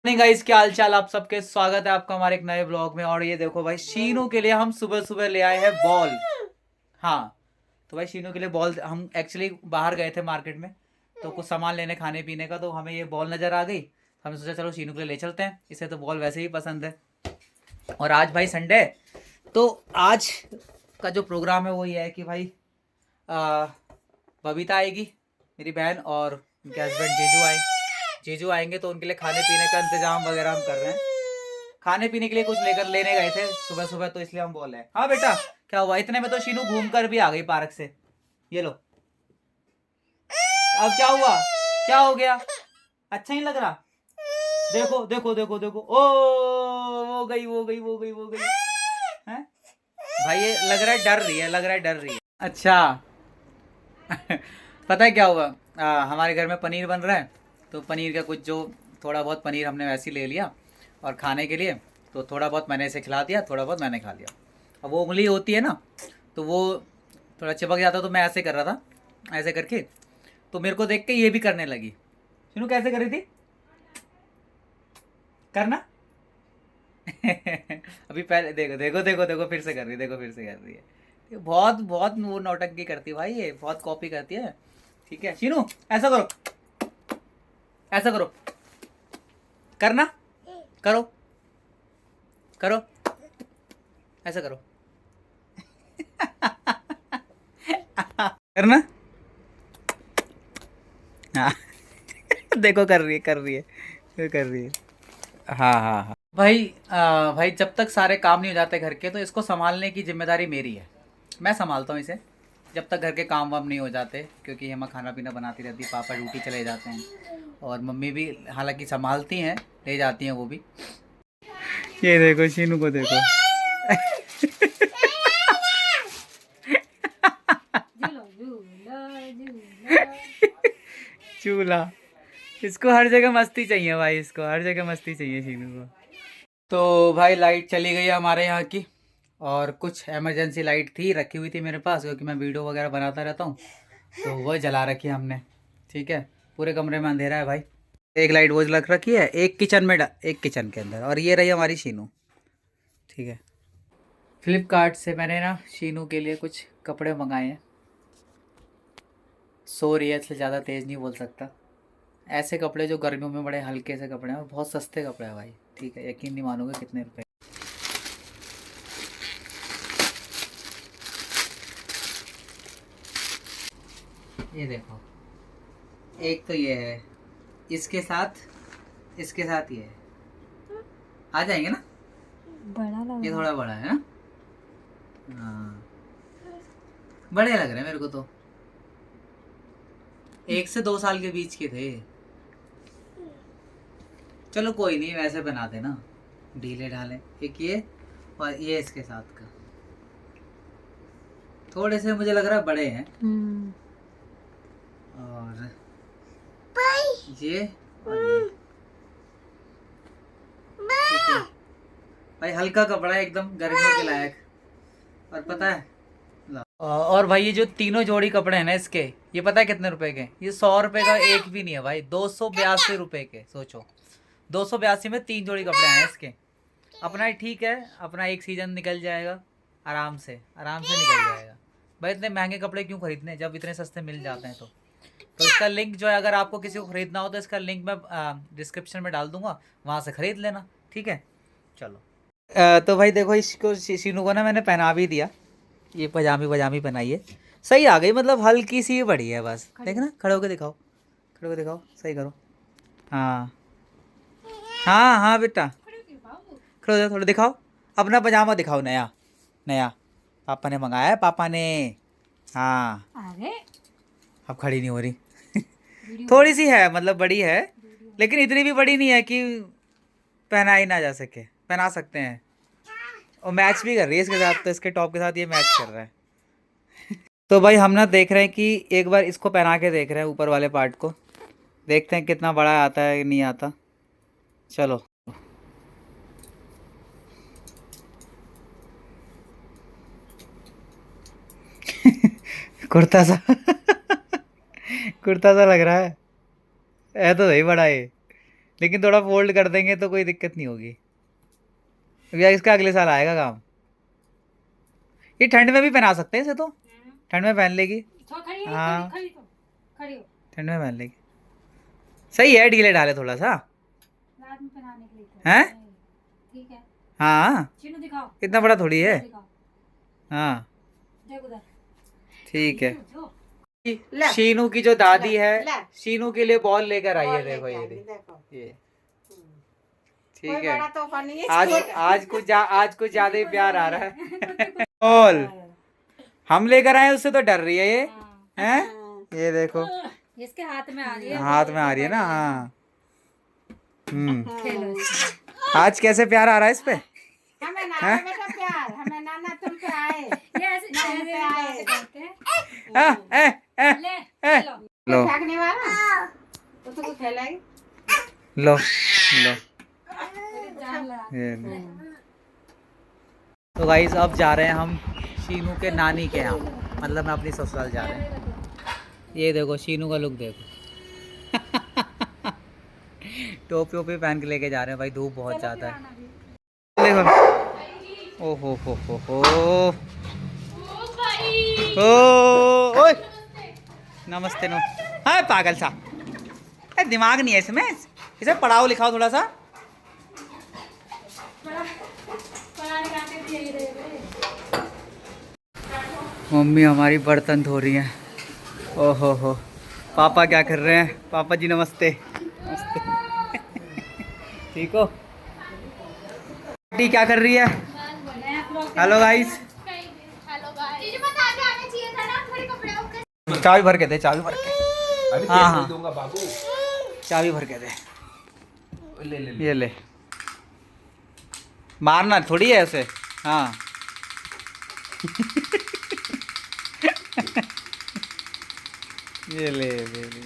नहीं गाइस, क्या हाल चाल आप सबके। स्वागत है आपका हमारे एक नए ब्लॉग में। और ये देखो भाई, शीनू के लिए हम सुबह सुबह ले आए हैं बॉल। हाँ, तो भाई शीनू के लिए बॉल, हम एक्चुअली बाहर गए थे मार्केट में, तो कुछ सामान लेने खाने पीने का, तो हमें ये बॉल नज़र आ गई। हमने सोचा चलो शीनू के लिए ले चलते हैं, इसे तो बॉल वैसे ही पसंद है। और आज भाई संडे, तो आज का जो प्रोग्राम है वो ये है कि भाई आ, बबीता आएगी, मेरी बहन, और उनके हस्बैंड जीजू आएंगे, तो उनके लिए खाने पीने का इंतजाम वगैरह हम कर रहे हैं। खाने पीने के लिए कुछ लेकर लेने गए थे सुबह सुबह, तो इसलिए हम बोल रहे हैं। हाँ बेटा, क्या हुआ? इतने में तो शीनू घूम कर भी आ गई पार्क से। ये लो। अब क्या हुआ? क्या हो गया? अच्छा ही लग रहा? देखो देखो देखो देखो, ओ वो गई हैं? भाई ये लग रहा है डर रही है, लग रहा है डर रही है। अच्छा। पता है क्या हुआ? हमारे घर में पनीर बन रहा है, तो पनीर का कुछ जो थोड़ा बहुत पनीर हमने वैसे ही ले लिया और खाने के लिए, तो थोड़ा बहुत मैंने इसे खिला दिया, थोड़ा बहुत मैंने खा लिया। अब वो उंगली होती है ना, तो वो थोड़ा चिपक जाता, तो मैं ऐसे कर रहा था, ऐसे करके, तो मेरे को देख के ये भी करने लगी। सुनो कैसे कर रही थी, करना। अभी पहले देखो देखो देखो देखो, फिर से कर रही है, देखो फिर से कर रही है। ये बहुत बहुत वो नौटंकी करती है भाई, ये बहुत कॉपी करती है। ठीक है शीनू, ऐसा करो, ऐसा करो, करना, करो, करो, ऐसा करो। करना। हाँ। देखो कर रही है, कर रही है, देखो कर रही है। हाँ हाँ हाँ भाई, भाई जब तक सारे काम नहीं हो जाते घर के, तो इसको संभालने की जिम्मेदारी मेरी है। मैं संभालता हूँ इसे, जब तक घर के काम वाम नहीं हो जाते, क्योंकि हम खाना पीना बनाती रहती, पापा ड्यूटी चले जाते हैं, और मम्मी भी हालांकि संभालती हैं, ले जाती हैं वो भी। ये देखो शीनू को देखो। चूल्हा, इसको हर जगह मस्ती चाहिए भाई, इसको हर जगह मस्ती चाहिए शीनू को। तो भाई लाइट चली गई है हमारे यहाँ की, और कुछ इमरजेंसी लाइट थी रखी हुई थी मेरे पास, क्योंकि मैं वीडियो वगैरह बनाता रहता हूँ, तो वह जला रखी है हमने। ठीक है, पूरे कमरे में अंधेरा है भाई। एक लाइट वो रख रखी है, एक किचन में, एक किचन के अंदर, और ये रही हमारी शीनू। ठीक है, फ्लिपकार्ट से मैंने ना शीनू के लिए कुछ कपड़े मंगाए हैं। सो रही है इसलिए ज़्यादा तेज़ नहीं बोल सकता। ऐसे कपड़े जो गर्मियों में बड़े हल्के से कपड़े हैं, और बहुत सस्ते कपड़े हैं भाई। ठीक है, यकीन नहीं मानोगे कितने रुपए। ये देखो, एक तो ये है, इसके साथ ये है, आ जाएंगे ना। बड़ा लग, ये थोड़ा बड़ा है ना। हाँ, बड़े लग रहे हैं मेरे को तो। 1 से 2 साल के बीच के थे। चलो कोई नहीं, वैसे बना देना, ढीले ढाले। एक ये, और ये इसके साथ का, थोड़े से मुझे लग रहा है बड़े हैं। और ये, और ये। ठीक है भाई, हल्का कपड़ा है एकदम, गर्मियों के लायक। और पता है, और भाई ये जो तीनों जोड़ी कपड़े हैं ना इसके, ये पता है कितने रुपए के? ये 100 रुपए का एक भी नहीं है भाई, 282 रुपए के। सोचो, 282 में 3 जोड़ी कपड़े हैं इसके। अपना ठीक है, अपना एक सीजन निकल जाएगा आराम से, आराम से निकल जाएगा। भाई इतने महंगे कपड़े क्यों खरीदने जब इतने सस्ते मिल जाते हैं? तो इसका लिंक जो है, अगर आपको किसी को खरीदना हो तो इसका लिंक मैं डिस्क्रिप्शन में डाल दूंगा, वहाँ से खरीद लेना। ठीक है, चलो। तो भाई देखो, इसको शीनू को ना मैंने पहना भी दिया, ये पजामी पजामी पहनाई है, सही आ गई, मतलब हल्की सी बड़ी है बस। देखना, खड़े होके दिखाओ, खड़े होके दिखाओ, सही करो। हाँ हाँ हाँ बेटा, खड़े हो जाओ, थोड़ा दिखाओ, अपना पजामा दिखाओ, नया नया, पापा ने मंगाया है, पापा ने। हाँ, अरे अब खड़ी नहीं हो रही। थोड़ी सी है, मतलब बड़ी है, लेकिन इतनी भी बड़ी नहीं है कि पहना ही ना जा सके, पहना सकते हैं। और मैच भी कर रही है इसके साथ, तो इसके टॉप के साथ ये मैच कर रहा है। तो भाई हम ना देख रहे हैं कि एक बार इसको पहना के देख रहे हैं, ऊपर वाले पार्ट को, देखते हैं कितना बड़ा आता है नहीं आता। चलो। कुर्ता सा, कुर्ता सा लग रहा है तो सही बड़ा है। लेकिन थोड़ा फोल्ड कर देंगे तो कोई दिक्कत नहीं होगी। भैया इसका अगले साल आएगा काम। ये ठंड में भी पहना सकते हैं इसे तो, ठंड में पहन लेगी। हाँ ठंड में पहन लेगी, सही है, ढीले ढाले थोड़ा सा है। ठीक है। हाँ दिखाओ, इतना बड़ा थोड़ी है। हाँ ठीक है। शीनू की जो दादी है, शीनू के लिए बॉल लेकर आई है। देखो ये ठीक है। आज कुछ ज्यादा ही प्यार आ रहा है। बॉल हम लेकर आए, उससे तो डर रही है ये हैं। ये देखो इसके हाथ में आ रही है, हाथ में आ रही है ना। हाँ आज कैसे प्यार आ रहा है इस पे। हमें ना बेटा प्यार, हमें नाना तुम पे आए, ये ऐसे पे आए। लो फेंकने वाला तो खेलेगी। लो लो ये लो। तो गाइस अब जा रहे हैं हम शीनू के नानी के यहाँ, मतलब मैं अपनी ससुराल जा रहे हैं। ये देखो शीनू का लुक देखो। टोपी वोपी पहन के लेके जा रहे हैं भाई, धूप बहुत ज़्यादा है। देखो ओ हो ओए नमस्ते नो। हाँ पागल सा, दिमाग नहीं है इसमें, इसे पढ़ाओ लिखाओ थोड़ा सा। मम्मी हमारी बर्तन धो रही हैं। ओहो हो। पापा क्या कर रहे हैं? पापा जी नमस्ते। नमस्ते। ठीक हो? टी क्या कर रही है? Hello guys. चाबी भर के दे, चाबी भर के। हाँ हाँ चाबी भर के दे। ये ले, मारना थोड़ी है ऐसे। हाँ ये ले ले ले।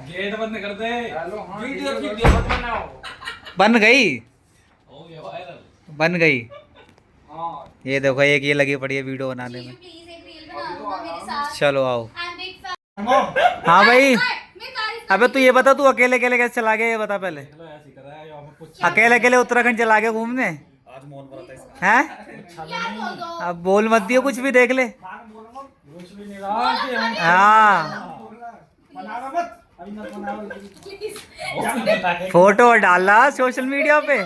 गेट बंद कर दे। बन गई, बन गई। ये देखो एक ये लगी पड़ी है वीडियो बनाने में। चलो आओ। हाँ भाई, अबे तू ये बता, तू अकेले अकेले कैसे चला गया ये बता पहले। अकेले अकेले उत्तराखंड चला गया घूमने हैं? अब बोल मत दियो, कुछ भी देख ले। हाँ फोटो डाला सोशल मीडिया पे,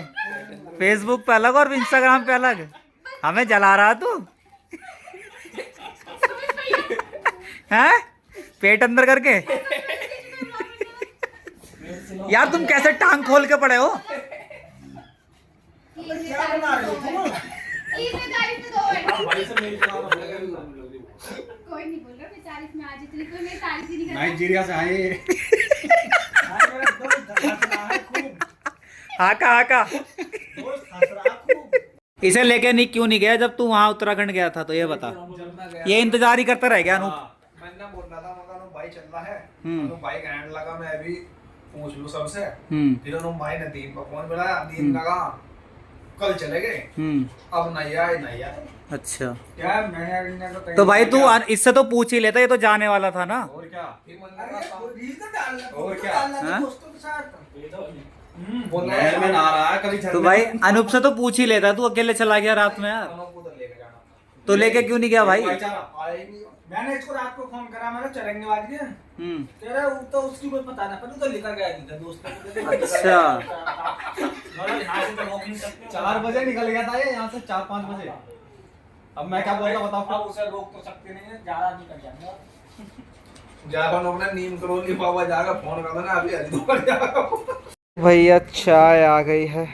फेसबुक पे अलग और इंस्टाग्राम पे अलग। हमें जला रहा तू हैं पेट अंदर करके। यार तुम कैसे टांग खोल के पड़े हो? कोई नहीं बोल रहा, 40 में आज इतनी कोई मेरी तारीफ ही नहीं कर रहा। नाइजीरिया से आए। हाका हाका। इसे लेके नहीं क्यों नहीं गया जब तू वहाँ उत्तराखंड गया था? तो ये बता, ये इंतजार ही करता रह गया अनूप। मैंने बोल रहा था मगर भाई चल रहा है, भाई कहने लगा मैं अभी पूछ लूं सबसे। फिर उन्होंने भाई ने दीन को फोन मिलाया, दीन लगा कल चले गए, अब नहीं आए। अच्छा क्या मैंने तो भाई तू इससे तो पूछ ही लेता, ये तो जाने वाला था ना। और क्या और क्या मैं ना रहा है कभी। तो भाई अनूप से तो पूछ ही लेता, तू अकेले चला गया रात में यार। तो लेके क्यों नहीं गया भाई? मैंने इसको रात को फोन करा, मैंने चलेंगे आज के कह रहा तो उसकी कोई पता ना, पर तो लेकर गया था दोस्त। अच्छा 4 बजे निकल गया था ये यहाँ से, 4-5 बजे। अब मैं क्या बोल रहा बताओ, उसे रोक तो सकते नहीं है, ज्यादा नहीं कर जाएंगे। जाकर लोग ने नीम करोल की पावा जाकर फोन कर देना, अभी हरिद्वार जाकर। भैया चाय आ गई है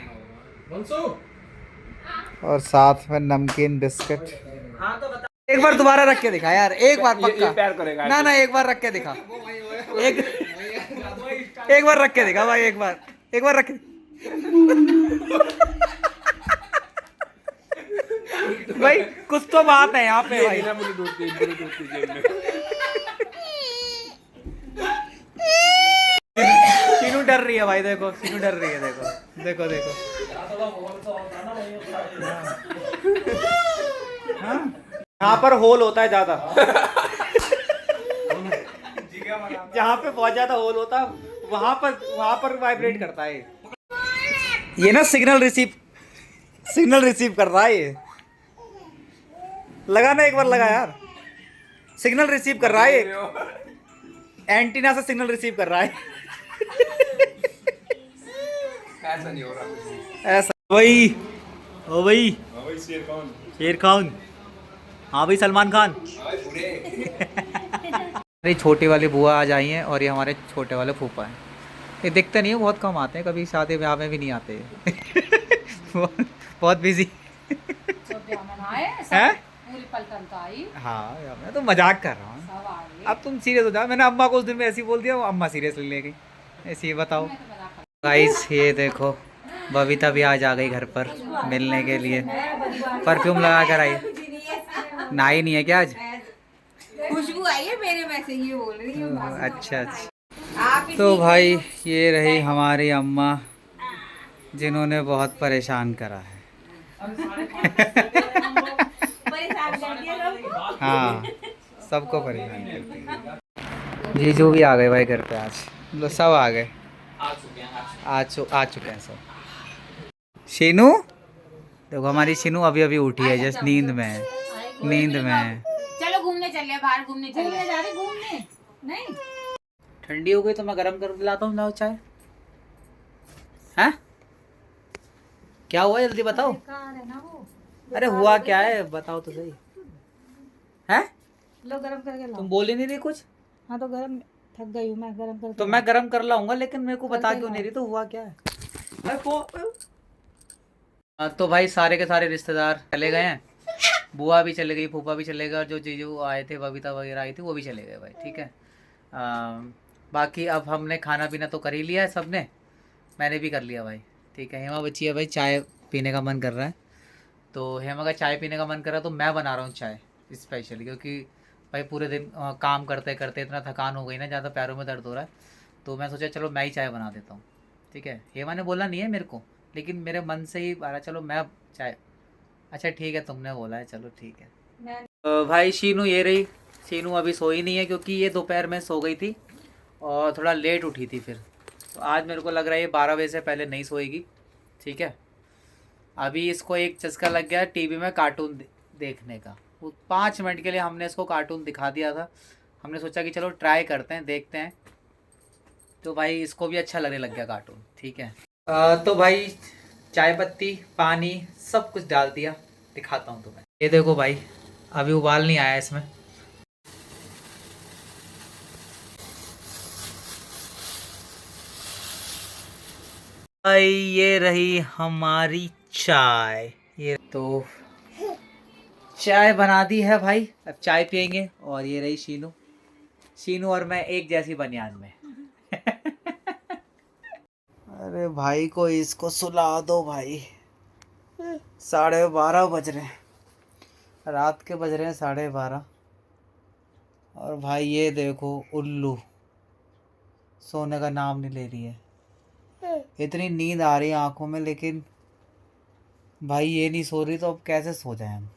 और साथ में नमकीन बिस्किट। हाँ तो बता, एक बार दोबारा रख के दिखा यार, एक बार पक्का। ये प्यार करेगा ना एक बार रख के दिखा। एक बार रख के दिखा भाई, एक बार रख के। भाई कुछ तो बात है यहाँ पे भाई। शीनू डर रही है भाई, देखो शीनू डर रही है, देखो देखो। यहाँ पर होल होता है ज्यादा। जहाँ पे बहुत ज्यादा होल होता वहां पर वाइब्रेट करता है ये ना। सिग्नल रिसीव कर रहा है ये। लगा ना, एक बार लगा यार। सिग्नल रिसीव कर रहा है ये। एंटीना से सिग्नल रिसीव कर रहा है। ऐसा नहीं हो रहा। ऐसा भाई। ओ भाई शेर खान। हाँ भाई सलमान खान। अरे छोटी वाली बुआ आज आई हैं और ये हमारे छोटे वाले फूफा हैं। ये दिखते नहीं है, बहुत कम आते हैं, कभी शादी ब्याह में भी नहीं आते। बहुत बिजी है। हाँ यार, मैं तो मजाक कर रहा हूँ। अब तुम सीरियस हो जाओ। मैंने अम्मा को उस दिन में ऐसे ही बोल दिया, वो अम्मा सीरियसली ले गई। ऐसे ही बताओ गाइस। ये देखो बबीता भी आज आ गई घर पर मिलने के लिए। परफ्यूम लगा कर आई। नहाई नहीं है क्या आज? खुशबू आई है मेरे में से, ये बोल रही हूँ। अच्छा। तो भाई ये रही हमारी अम्मा जिन्होंने बहुत परेशान करा है। हाँ सबको परेशान करती है। जीजू भी आ गए भाई घर पे आज। मतलब सब आ गए। आ चुके हैं सब। शीनू देखो, हमारी शीनू अभी अभी उठी है, जस्ट नींद में है। चलो घूमने चले, बाहर घूमने चले। जा रहे घूमने? नहीं ठंडी हो गई तो मैं गरम कर लाता हूँ। लाओ चाय। हैं क्या हुआ जल्दी बताओ। अरे हुआ क्या है बताओ तो सही। हैं लो गरम करके लाओ। तुम बोल ही नहीं रही कुछ। हाँ तो गरम, थक गई हूँ मैं, गरम करके। तो मैं गरम कर लाऊंगा, लेकिन मेरे को बता क्यों नहीं रही। तो हुआ क्या है? तो भाई सारे के सारे रिश्तेदार चले गए हैं। बुआ भी चले गई, फूफा भी चले गए, और जो जीजू आए थे, बबीता वगैरह आई थी, वो भी चले गए भाई। ठीक है। बाकी अब हमने खाना पीना तो कर ही लिया है सबने। मैंने भी कर लिया भाई। ठीक है। हेमा बच्ची है भाई, चाय पीने का मन कर रहा है। तो हेमा का चाय पीने का मन कर रहा है, तो मैं बना रहा हूँ चाय स्पेशली, क्योंकि भाई पूरे दिन काम करते करते इतना थकान हो गई ना, ज़्यादा पैरों में दर्द हो रहा है। तो मैं सोचा चलो मैं ही चाय बना देता हूँ। ठीक है। हेमा ने बोला नहीं है मेरे को, लेकिन मेरे मन से ही आ रहा चलो मैं चाय। अच्छा ठीक है, तुमने बोला है, चलो ठीक है। भाई शीनू ये रही। शीनू अभी सोई नहीं है, क्योंकि ये दोपहर में सो गई थी और थोड़ा लेट उठी थी फिर। तो आज मेरे को लग रहा है ये 12 बजे से पहले नहीं सोएगी। ठीक है। अभी इसको एक चस्का लग गया टीवी में कार्टून देखने का। वो 5 मिनट के लिए हमने इसको कार्टून दिखा दिया था। हमने सोचा कि चलो ट्राई करते हैं, देखते हैं। तो भाई इसको भी अच्छा लगने लग गया कार्टून। ठीक है। तो भाई चाय पत्ती पानी सब कुछ डाल दिया, दिखाता हूँ तुम्हें। ये देखो भाई, अभी उबाल नहीं आया इसमें। भाई ये रही हमारी चाय। ये तो चाय बना दी है भाई, अब चाय पियेंगे। और ये रही शीनू और मैं एक जैसी बनियान में। अरे भाई को इसको सुला दो भाई। 12:30 बज रहे हैं, रात के बज रहे हैं 12:30। और भाई ये देखो उल्लू सोने का नाम नहीं ले रही है। इतनी नींद आ रही है आंखों में, लेकिन भाई ये नहीं सो रही, तो अब कैसे सो जाए हम।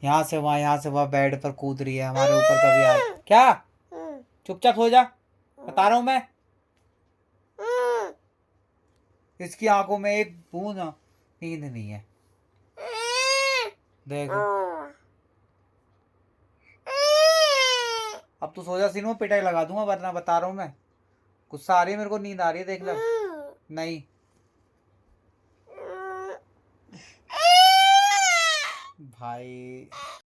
यहाँ से वहाँ बेड पर कूद रही है हमारे ऊपर। कभी आए क्या? चुपचाप सो जा, बता रहा हूँ मैं। इसकी आंखों में एक बूंद नींद नहीं है। देखो अब तो सो जा सीनू, पिटाई लगा दूंगा वरना, बता रहा हूँ मैं। गुस्सा आ रही है मेरे को, नींद आ रही है, देख लो। नहीं भाई